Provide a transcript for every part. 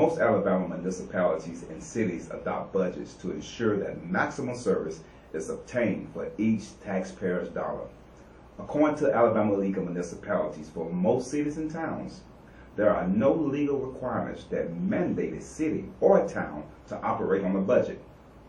Most Alabama municipalities and cities adopt budgets to ensure that maximum service is obtained for each taxpayer's dollar. According to Alabama League of Municipalities, for most cities and towns, there are no legal requirements that mandate a city or a town to operate on a budget.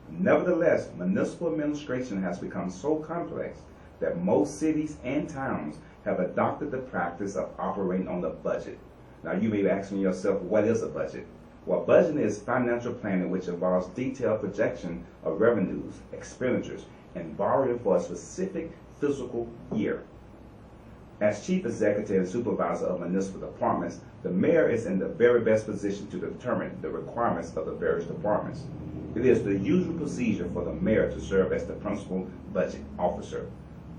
Nevertheless, municipal administration has become so complex that most cities and towns have adopted the practice of operating on a budget. Now you may be asking yourself, what is a budget? Well, budgeting is financial planning which involves detailed projection of revenues, expenditures, and borrowing for a specific fiscal year. As chief executive and supervisor of municipal departments, the mayor is in the very best position to determine the requirements of the various departments. It is the usual procedure for the mayor to serve as the principal budget officer.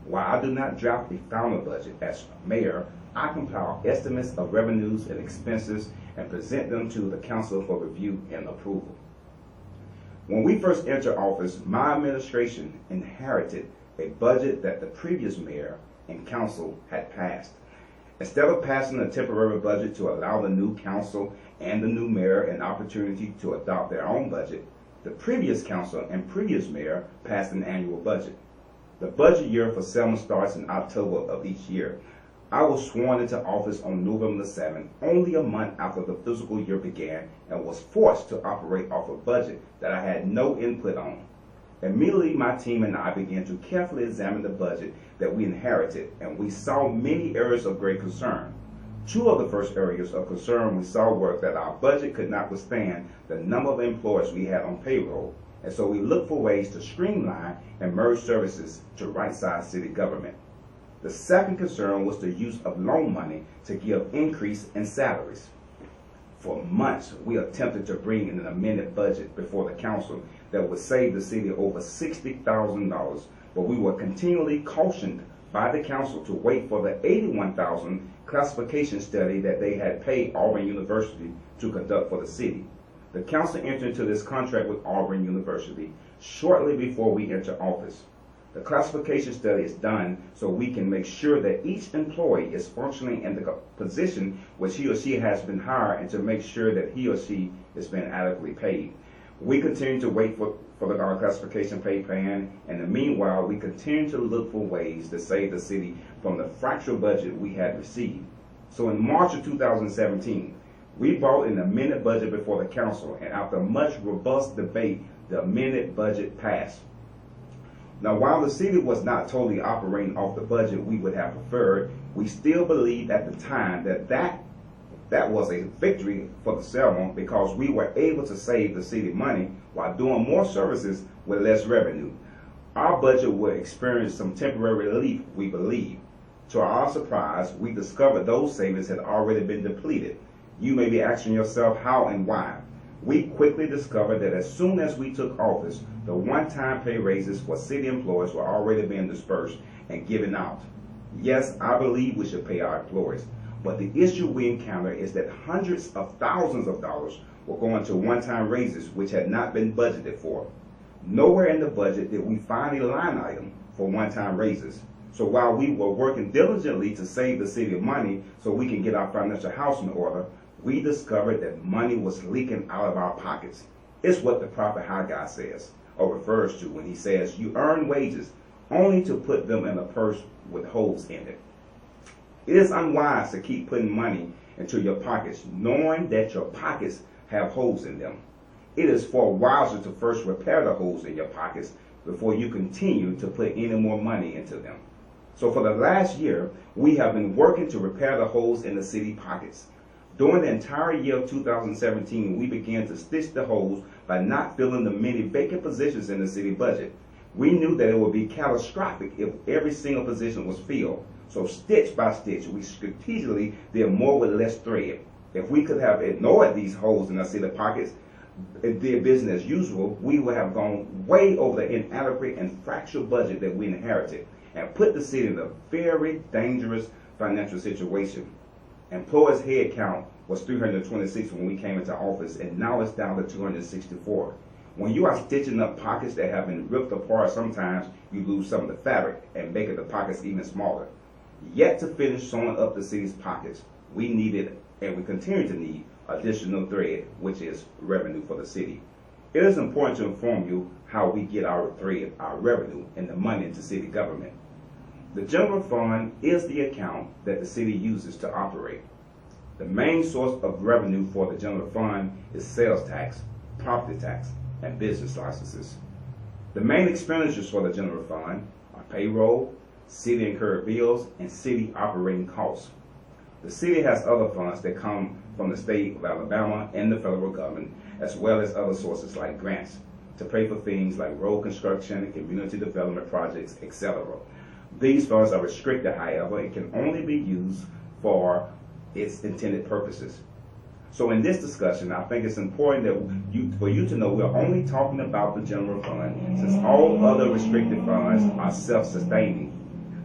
While I do not draft the final budget as mayor, I compile estimates of revenues and expenses and present them to the council for review and approval. When we first entered office, my administration inherited a budget that the previous mayor and council had passed. Instead of passing a temporary budget to allow the new council and the new mayor an opportunity to adopt their own budget, the previous council and previous mayor passed an annual budget. The budget year for Selma starts in October of each year. I was sworn into office on November the 7th, only a month after the fiscal year began, and was forced to operate off a budget that I had no input on. Immediately, my team and I began to carefully examine the budget that we inherited, and we saw many areas of great concern. Two of the first areas of concern we saw were that our budget could not withstand the number of employees we had on payroll, and so we looked for ways to streamline and merge services to right-size city government. The second concern was the use of loan money to give increase in salaries. For months, we attempted to bring in an amended budget before the council that would save the city over $60,000, but we were continually cautioned by the council to wait for the $81,000 classification study that they had paid Auburn University to conduct for the city. The council entered into this contract with Auburn University shortly before we entered office. The classification study is done so we can make sure that each employee is functioning in the position which he or she has been hired, and to make sure that he or she is being adequately paid. We continue to wait for the classification pay plan, and in the meanwhile, we continue to look for ways to save the city from the fractured budget we had received. So in March of 2017, we brought an amended budget before the council, and after much robust debate, the amended budget passed. Now, while the city was not totally operating off the budget we would have preferred, we still believed at the time that was a victory for the Selma, because we were able to save the city money while doing more services with less revenue. Our budget would experience some temporary relief, we believe. To our surprise, we discovered those savings had already been depleted. You may be asking yourself how and why. We quickly discovered that as soon as we took office, the one-time pay raises for city employees were already being dispersed and given out. Yes, I believe we should pay our employees, but the issue we encounter is that hundreds of thousands of dollars were going to one-time raises which had not been budgeted for. Nowhere in the budget did we find a line item for one-time raises. So while we were working diligently to save the city money so we can get our financial house in order, we discovered that money was leaking out of our pockets. It's what the prophet Haggai says, or refers to, when he says, "You earn wages only to put them in a purse with holes in it." It is unwise to keep putting money into your pockets, knowing that your pockets have holes in them. It is far wiser to first repair the holes in your pockets before you continue to put any more money into them. So for the last year, we have been working to repair the holes in the city pockets. During the entire year of 2017, we began to stitch the holes by not filling the many vacant positions in the city budget. We knew that it would be catastrophic if every single position was filled. So stitch by stitch, we strategically did more with less thread. If we could have ignored these holes in our city pockets and did business as usual, we would have gone way over the inadequate and fractured budget that we inherited and put the city in a very dangerous financial situation. Employees' head count was 326 when we came into office, and now it's down to 264. When you are stitching up pockets that have been ripped apart, sometimes you lose some of the fabric and making the pockets even smaller. Yet to finish sewing up the city's pockets, we needed, and we continue to need, additional thread, which is revenue for the city. It is important to inform you how we get our thread, our revenue, and the money into city government. The general fund is the account that the city uses to operate. The main source of revenue for the general fund is sales tax, property tax, and business licenses. The main expenditures for the general fund are payroll, city incurred bills, and city operating costs. The city has other funds that come from the state of Alabama and the federal government, as well as other sources like grants to pay for things like road construction, community development projects, etc. These funds are restricted, however, and can only be used for its intended purposes. So in this discussion, I think it's important that for you to know we're only talking about the general fund, since all other restricted funds are self-sustaining.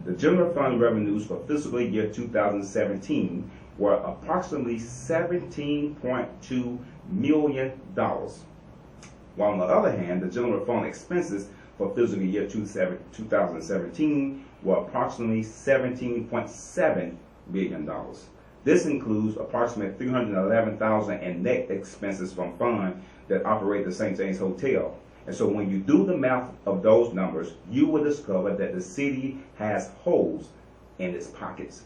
The general fund revenues for fiscal year 2017 were approximately $17.2 million. While on the other hand, the general fund expenses for fiscal year 2017 were approximately $17.7 million. This includes approximately $311,000 in net expenses from funds that operate the St. James Hotel. And so when you do the math of those numbers, you will discover that the city has holes in its pockets.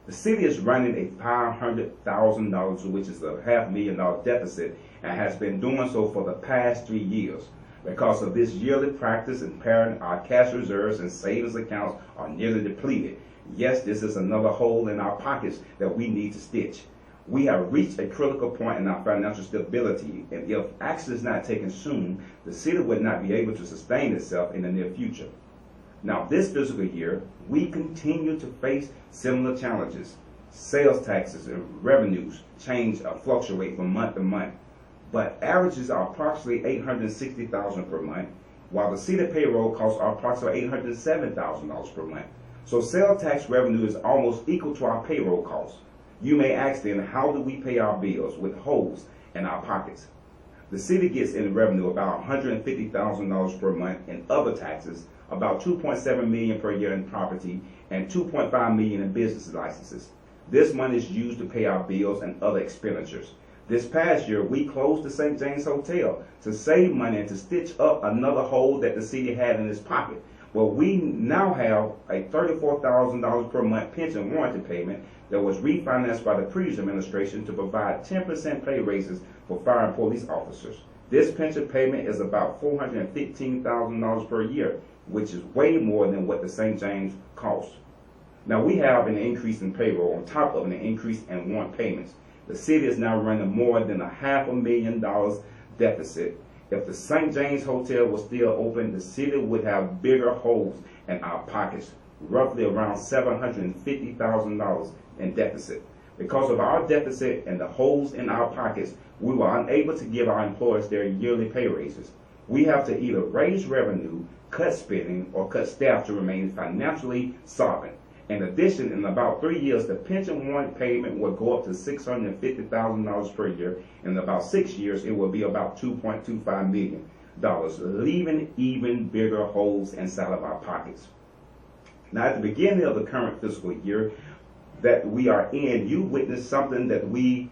The city is running a $500,000, which is a $500,000 deficit, and has been doing so for the past 3 years. Because of this yearly practice in pairing, our cash reserves and savings accounts are nearly depleted. Yes, this is another hole in our pockets that we need to stitch. We have reached a critical point in our financial stability, and if action is not taken soon, the city would not be able to sustain itself in the near future. Now, this fiscal year, we continue to face similar challenges. Sales taxes and revenues fluctuate from month to month, but averages are approximately $860,000 per month, while the city payroll costs are approximately $807,000 per month. So sales tax revenue is almost equal to our payroll costs. You may ask then, how do we pay our bills with holes in our pockets? The city gets in revenue about $150,000 per month in other taxes, about $2.7 million per year in property, and $2.5 million in business licenses. This money is used to pay our bills and other expenditures. This past year, we closed the St. James Hotel to save money and to stitch up another hole that the city had in its pocket. Well, we now have a $34,000 per month pension warranty payment that was refinanced by the previous administration to provide 10% pay raises for fire and police officers. This pension payment is about $415,000 per year, which is way more than what the St. James costs. Now, we have an increase in payroll on top of an increase in warrant payments. The city is now running more than a $500,000 deficit. If the St. James Hotel was still open, the city would have bigger holes in our pockets, roughly around $750,000 in deficit. Because of our deficit and the holes in our pockets, we were unable to give our employees their yearly pay raises. We have to either raise revenue, cut spending, or cut staff to remain financially solvent. In addition, in about 3 years, the pension warrant payment will go up to $650,000 per year. In about 6 years, it will be about $2.25 million, leaving even bigger holes inside of our pockets. Now, at the beginning of the current fiscal year that we are in, you witnessed something that we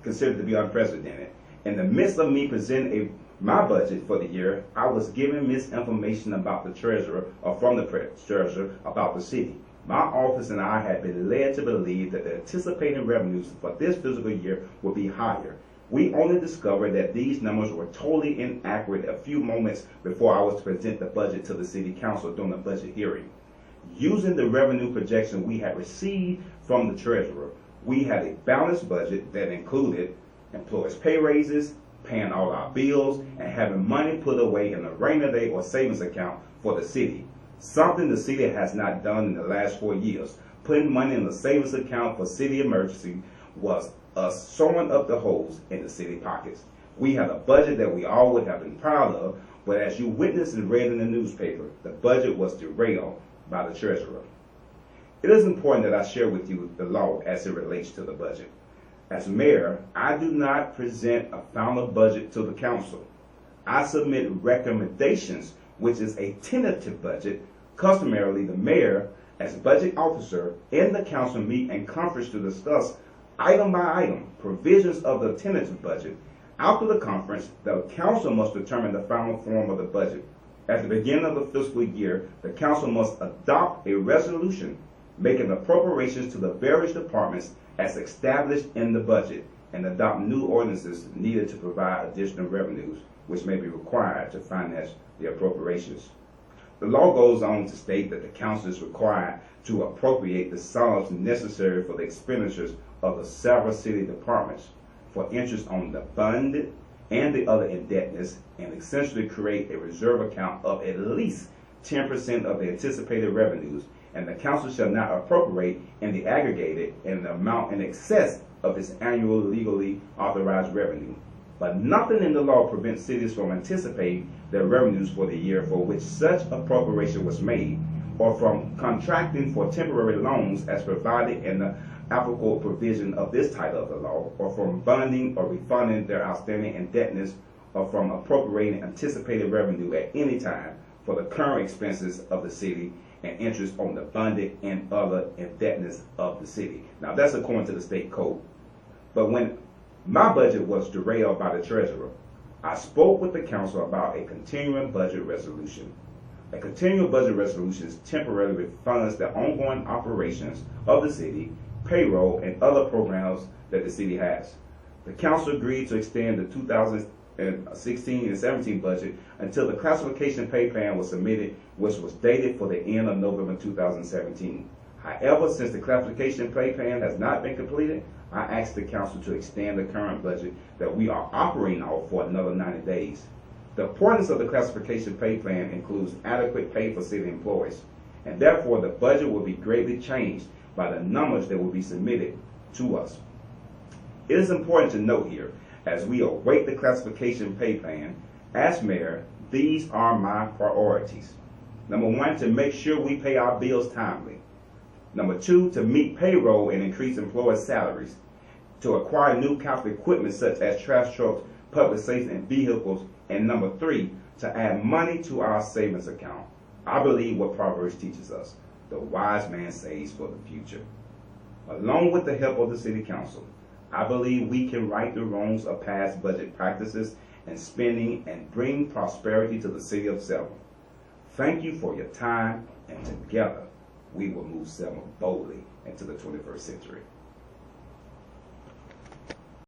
consider to be unprecedented. In the midst of me presenting my budget for the year, I was given misinformation about the treasurer, or from the treasurer, about the city. My office and I had been led to believe that the anticipated revenues for this fiscal year would be higher. We only discovered that these numbers were totally inaccurate a few moments before I was to present the budget to the city council during the budget hearing. Using the revenue projection we had received from the treasurer, we had a balanced budget that included employees' pay raises, paying all our bills, and having money put away in a rainy day or savings account for the city. Something the city has not done in the last 4 years. Putting money in the savings account for city emergency was us sewing up the holes in the city pockets. We had a budget that we all would have been proud of, but as you witnessed and read in the newspaper, the budget was derailed by the treasurer. It is important that I share with you the law as it relates to the budget. As mayor, I do not present a final budget to the council. I submit recommendations, which is a tentative budget. Customarily, the mayor, as budget officer, and the council meet in conference to discuss item by item, provisions of the tentative budget. After the conference, the council must determine the final form of the budget. At the beginning of the fiscal year, the council must adopt a resolution making appropriations to the various departments as established in the budget and adopt new ordinances needed to provide additional revenues, which may be required to finance the appropriations. The law goes on to state that the council is required to appropriate the sums necessary for the expenditures of the several city departments for interest on the bond and the other indebtedness, and essentially create a reserve account of at least 10% of the anticipated revenues, and the council shall not appropriate in the aggregated in the amount in excess of its annual legally authorized revenue. But nothing in the law prevents cities from anticipating their revenues for the year for which such appropriation was made, or from contracting for temporary loans as provided in the applicable provision of this title of the law, or from bonding or refunding their outstanding indebtedness, or from appropriating anticipated revenue at any time for the current expenses of the city and interest on the bonded and other indebtedness of the city. Now that's according to the state code. But when my budget was derailed by the treasurer, I spoke with the council about a continuing budget resolution. A continuing budget resolution temporarily funds the ongoing operations of the city, payroll, and other programs that the city has. The council agreed to extend the 2016 and 17 budget until the classification pay plan was submitted, which was dated for the end of November 2017. However, since the classification pay plan has not been completed, I asked the council to extend the current budget that we are operating off for another 90 days. The importance of the classification pay plan includes adequate pay for city employees, and therefore the budget will be greatly changed by the numbers that will be submitted to us. It is important to note here, as we await the classification pay plan, as mayor, these are my priorities. Number one, to make sure we pay our bills timely. Number two, to meet payroll and increase employee salaries. To acquire new capital equipment such as trash trucks, public safety, and vehicles. And number three, to add money to our savings account. I believe what Proverbs teaches us: the wise man saves for the future. Along with the help of the city council, I believe we can right the wrongs of past budget practices and spending and bring prosperity to the city of Selma. Thank you for your time, and together we will move Selma boldly into the 21st century.